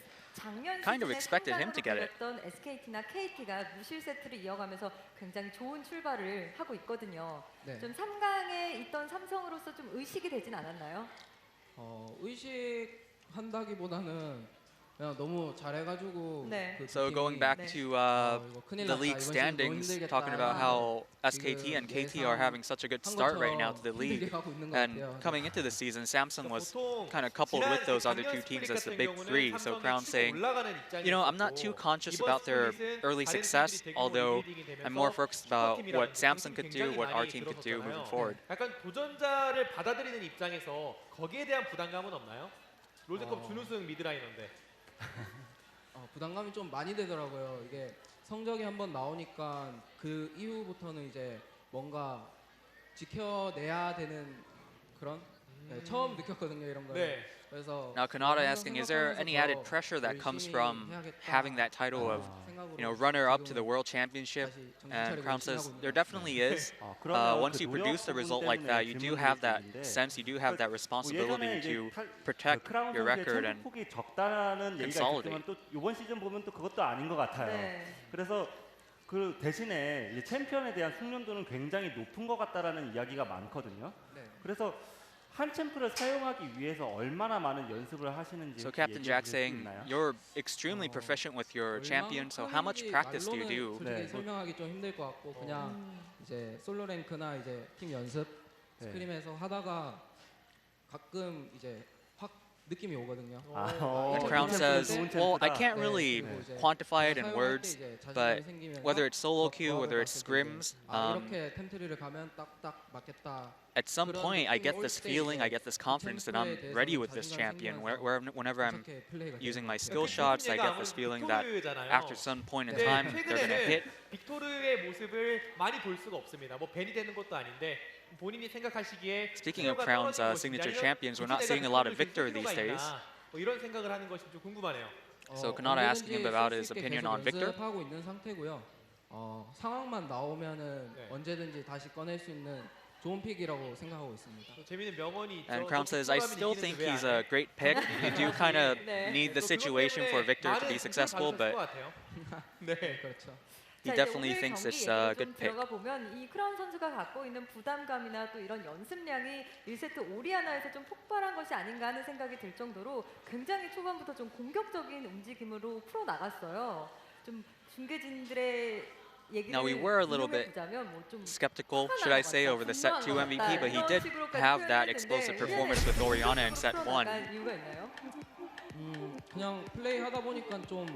kind of expected him to get it. SKT나 KT가 무실 세트를 이어가면서 굉장히 좋은 출발을 하고 있거든요. 좀 3강에 있던 삼성으로서 좀 의식이 되진 않았나요? 의식한다기보다는 그냥 너무 잘해가지고. So going back to the league standings, talking about how SKT and KT are having such a good start right now to the league, and coming into the season, Samsung was kind of coupled with those other two teams as the big three. So Crown saying, you know, I'm not too conscious about their early success, although I'm more focused about what Samsung could do, what our team could do moving forward. 약간 도전자를 받아들이는 입장에서 거기에 대한 부담감은 없나요? 롤드컵 준우승 미드라이너인데. 부담감이 좀 많이 되더라고요. 이게 성적이 한번 나오니까 그 이후부터는 이제 뭔가 지켜내야 되는 그런 처음 느꼈거든요, 이런 거. Now Kanata asking, is there any added pressure that comes from having that title of, you know, runner-up to the World Championship? And Crown says there definitely is. Once you produce a result like that, you do have that sense, you do have that responsibility to protect your record and consolidate. 또 이번 시즌 보면 또 그것도 아닌 것 같아요. 그래서 그 대신에 이제 챔피언에 대한 숙련도는 굉장히 높은 것 같다라는 이야기가 많거든요. 그래서 한 챔프를 사용하기 위해서 얼마나 많은 연습을 하시는지 So Captain 얘기해 Jack 주실 수 saying 있나요? you're extremely proficient with your champion. So how much practice do you do? 솔직히 네. 설명하기 좀 힘들 것 같고 그냥 이제 솔로 랭크나 이제 팀 연습 네. 스크림에서 하다가 가끔 이제 확 느낌이 오거든요. And Crown says, well, I can't really quantify it in words, but whether it's solo queue, whether it's scrims, 이렇게 템트리를 가면 딱딱 맞겠다. at some point I get this feeling, I get this confidence that I'm ready with this champion. Whenever I'm using my skill shots, I get this feeling that after some point in time, they're going to hit. 빅토르의 모습을 많이 볼 수가 없습니다. 뭐 벤이 되는 것도 아닌데 본인이 생각하시기에 Speaking of Crown's signature champions, we're not seeing a lot of Victor these days. 뭐 이런 생각을 하는 것이 좀 궁금하네요. So Kanata asking him about his opinion on Victor. 하고 있는 상태고요. 상황만 나오면은 언제든지 다시 꺼낼 수 있는 좋은 픽이라고 생각하고 있습니다. 또 재미있는 명언이 있죠. And Crown says, I still think he's a great pick. You do kind of need the situation for Victor to be successful, but 네. 그렇죠. he definitely thinks it's a good pick. 들어가 보면 이 크라운 선수가 갖고 있는 부담감이나 또 이런 연습량이 1세트 오리아나에서 좀 폭발한 것이 아닌가 하는 생각이 들 정도로 굉장히 초반부터 좀 공격적인 움직임으로 풀어 나갔어요. 좀 중계진들의 Now we were a little bit skeptical, should I say, over the set 2 MVP, but he did have that explosive performance with Oriana in set 1. 그냥 플레이 하다 보니까 좀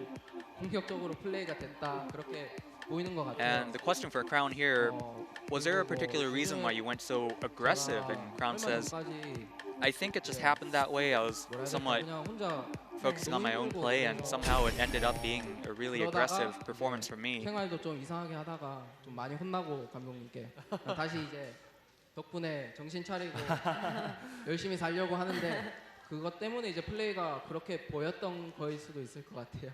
공격적으로 플레이가 됐다 그렇게 보이는 것 같아요. And the question for Crown here, was there a particular reason why you went so aggressive? And Crown says, I think it just happened that way. I was somewhat focusing on my own play, and somehow it ended up being a really aggressive performance for me. 생활도 좀 이상하게 하다가 좀 많이 혼나고 감독님께 다시 이제 덕분에 정신 차리고 열심히 살려고 하는데 그것 때문에 이제 플레이가 그렇게 보였던 거일 수도 있을 것 같아요.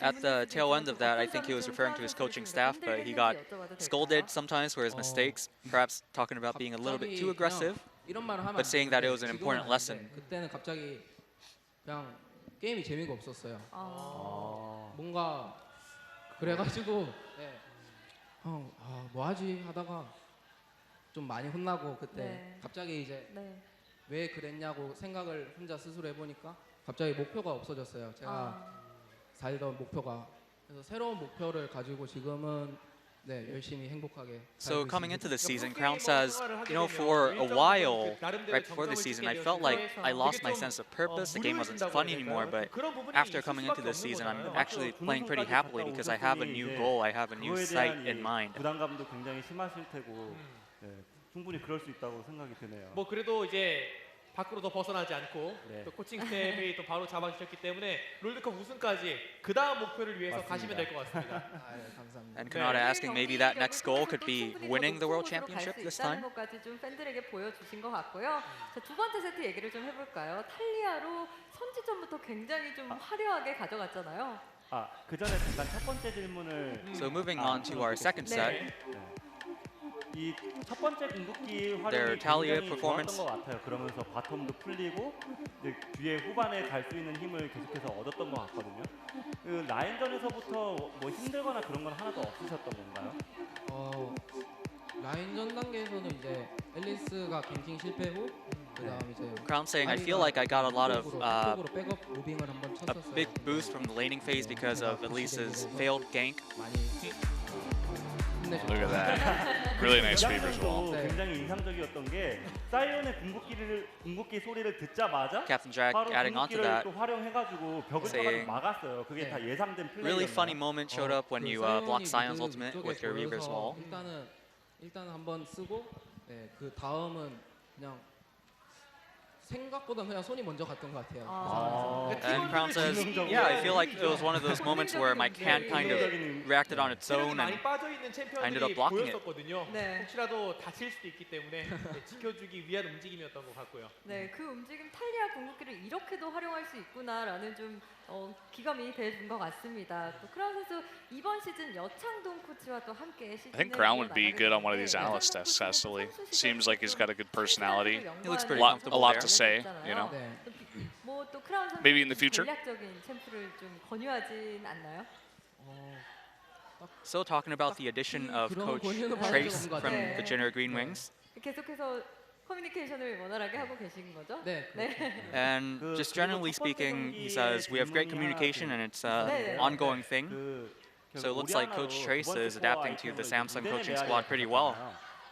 At the tail end of that, I think he was referring to his coaching staff, but he got scolded sometimes for his mistakes, perhaps talking about being a little bit too aggressive, but saying that it was an important lesson. 그때는 갑자기 그냥 게임이 재미가 없었어요. 뭔가 그래가지고 뭐 하지 하다가 좀 많이 혼나고 그때 갑자기 이제 왜 그랬냐고 생각을 혼자 스스로 해보니까 갑자기 목표가 없어졌어요. 제가 살던 목표가. 그래서 새로운 목표를 가지고 지금은 열심히 행복하게 So coming into the season, Crown says, for a while, right before the season, I felt like I lost my sense of purpose. The game wasn't fun anymore, but after coming into this season, I'm actually playing pretty happily because I have a new goal, I have a new sight in mind. 부담감도 굉장히 심하실 테고 충분히 그럴 수 있다고 생각이 드네요. 뭐 그래도 이제 밖으로 더 벗어나지 않고 또 코칭 스텝이 또 바로 잡아주셨기 때문에 롤드컵 우승까지 그 다음 목표를 위해서 가시면 될 것 같습니다. 감사합니다. And Kanata asking maybe that next goal could be winning the World Championship this time. 것까지 좀 팬들에게 보여주신 것 같고요. 자, 두 번째 세트 얘기를 좀 해볼까요? 탈리아로 선취점부터 굉장히 좀 화려하게 가져갔잖아요. 그 전에 잠깐 첫 번째 질문을. So moving on to our second set. 이 첫 번째 궁극기 Their 활용이 Talia 굉장히 performance. 좋았던 것 같아요. 그러면서 바텀도 풀리고 뒤에 후반에 갈 수 있는 힘을 계속해서 얻었던 것 같거든요. 그 라인전에서부터 뭐 힘들거나 그런 건 하나도 없으셨던 건가요? 라인전 단계에서는 이제 앨리스가 갱킹 실패 후 그다음 이제 Crown saying, I feel like I got a lot of 백업 무빙을 한번 a 쳤었어요. big boost from the laning phase because of Elise's failed gank. Look at that. Really nice sweep as well. 굉장히 인상적이었던 게 사이온의 궁극기 소리를 듣자마자 Captain Jack 바로 adding on to 궁극기를 that, 또 활용해가지고 벽을 saying, 타가지고 막았어요. 그게 다 예상된 really funny 플레이였나요? moment showed up when you block Sion's ultimate with your Reaver's Wall. 일단 한번 쓰고 그 다음은 그냥 생각보다 그냥 손이 먼저 갔던 것 같아요. And Crown says, yeah, I feel like it was one of those moments where my hand kind of reacted on its own and 많이 빠져 있는 I ended up 챔피언들이 blocking it. 보였었거든요. 혹시라도 다칠 수도 있기 때문에 지켜주기 위한 움직임이었던 것 같고요. 네, 그 움직임 탈리아 궁극기를 이렇게도 활용할 수 있구나라는 좀 기감이 돼준 것 같습니다. 또 크라운 선수 이번 시즌 여창동 코치와 또 함께 시즌을 I think Crown would be good on one of these analyst tests, actually. Seems like he's got a good personality. He looks pretty A comfortable lot there. to say, you know. 뭐또 크라운 선수 Maybe in the future? 전략적인 챔프를 좀 권유하진 않나요? So talking about the addition of Coach Trace from the Jenner Green Wings. 계속해서 커뮤니케이션을 원활하게 하고 계신 거죠? 네. And just generally speaking, he says we have great communication and it's an ongoing thing. So it looks like Coach Trace is adapting to the Samsung coaching squad pretty well.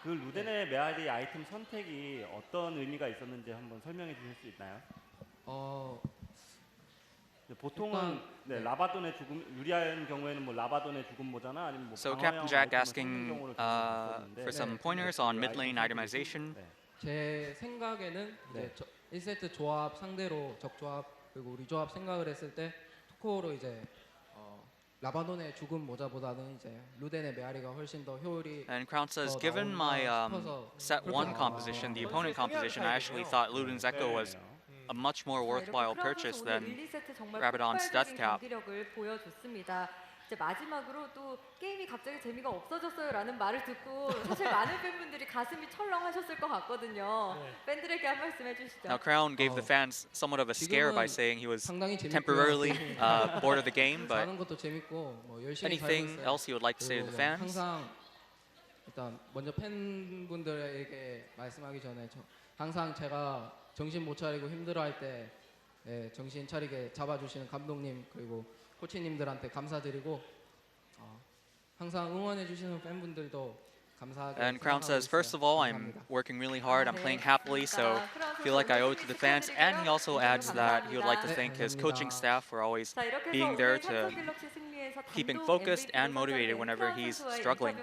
그 루덴의 메아리 아이템 선택이 어떤 의미가 있었는지 한번 설명해 주실 수 있나요? 보통은 네, 라바돈의 죽음 유리한 경우에는 뭐 라바돈의 죽음 모자나 아니면 뭐 So Captain Jack asking for some pointers on mid lane itemization. 제 생각에는 이제 1세트 조합 상대로 적 조합 그리고 우리 조합 생각을 했을 때 투코어로 이제 라바돈의 죽음 모자보다는 이제 루덴의 메아리가 훨씬 더 효율이 And Crown says, given my set 1 composition, the opponent composition, I actually thought Luden's Echo was a much more worthwhile purchase than Rabadon's Death Cap. 이제 마지막으로 또 게임이 갑자기 재미가 없어졌어요라는 말을 듣고 사실 많은 팬분들이 가슴이 철렁하셨을 것 같거든요. 팬들에게 한 말씀 해주시죠. Now Crown gave the fans somewhat of a scare by saying he was temporarily bored of the game, but 하는 것도 재밌고 뭐 열심히 anything else you would like to say to the fans? 항상 일단 먼저 팬분들에게 말씀하기 전에 항상 제가 정신 못 차리고 힘들어할 때 정신 차리게 잡아주시는 감독님 그리고 코치님들한테 감사드리고 항상 응원해 주시는 팬분들도 감사하게 And Crown says, first of all, I'm working really hard, I'm playing happily, so I feel like I owe it to the fans. And he also adds that he would like to thank his coaching staff for always being there to keep him focused and motivated whenever he's struggling.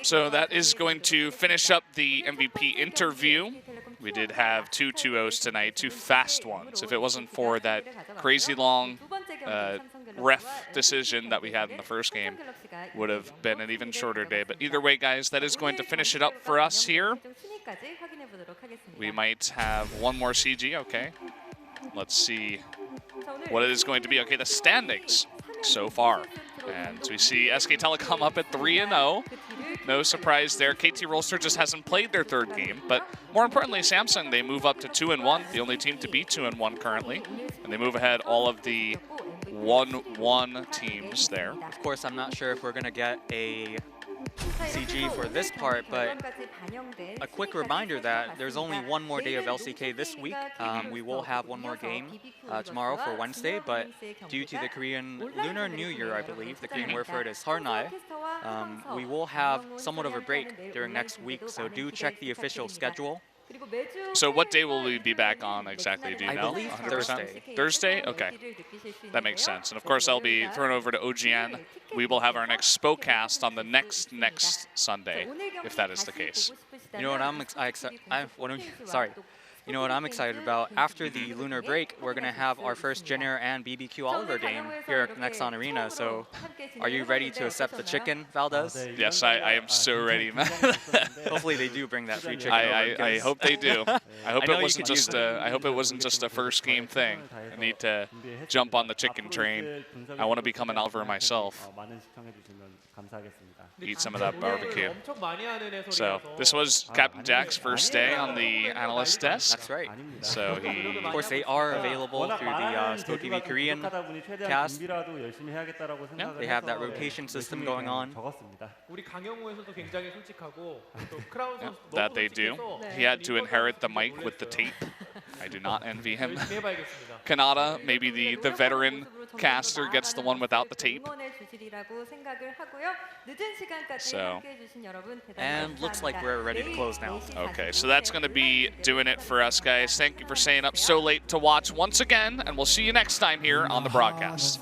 So that is going to finish up the MVP interview. We did have 2 2-0s tonight, 2 fast ones. If it wasn't for that crazy long ref decision that we had in the first game, would have been an even shorter day. But either way, guys, that is going to finish it up for us here. We might have one more CG, okay. Let's see what it is going to be. Okay, the standings so far. And we see SK Telecom up at 3-0. No surprise there. KT Rolster just hasn't played their 3rd game. But more importantly, Samsung, they move up to 2-1, the only team to be 2-1 currently. And they move ahead all of the 1-1 teams there. Of course, I'm not sure if we're going to get a CG for this part, but a quick reminder that there's only one more day of LCK this week. We will have one more game tomorrow for Wednesday, but due to the Korean Lunar New Year, I believe, the Korean word for it is Harnae, we will have somewhat of a break during next week, so do check the official schedule. So what day will we be back on exactly? Do you know? I believe 100%? Thursday. Thursday? Okay. That makes sense. And of course, I'll be thrown over to OGN. We will have our next Spokecast on the next Sunday, if that is the case. You know what You know what I'm excited about? After the lunar break, we're going to have our first Jenner and BBQ Oliver game here at Nexon Arena. So are you ready to accept the chicken, Valdez? Yes, I am so ready, man. Hopefully they do bring that free chicken. I hope they do. I hope it wasn't just a first game thing. I need to jump on the chicken train. I want to become an Oliver myself. Eat some of that barbecue. So this was Captain Jack's first day on the analyst desk. That's right. So he, of course, they are available through the Sto TV Korean cast. Yeah, they have that rotation system going on. That they do. He had to inherit the mic with the tape. I do not envy him. Kanata, maybe the veteran caster, gets the one without the tape. So, and looks like we're ready to close now. Okay, so that's going to be doing it for us, guys. Thank you for staying up so late to watch once again, and we'll see you next time here on the broadcast.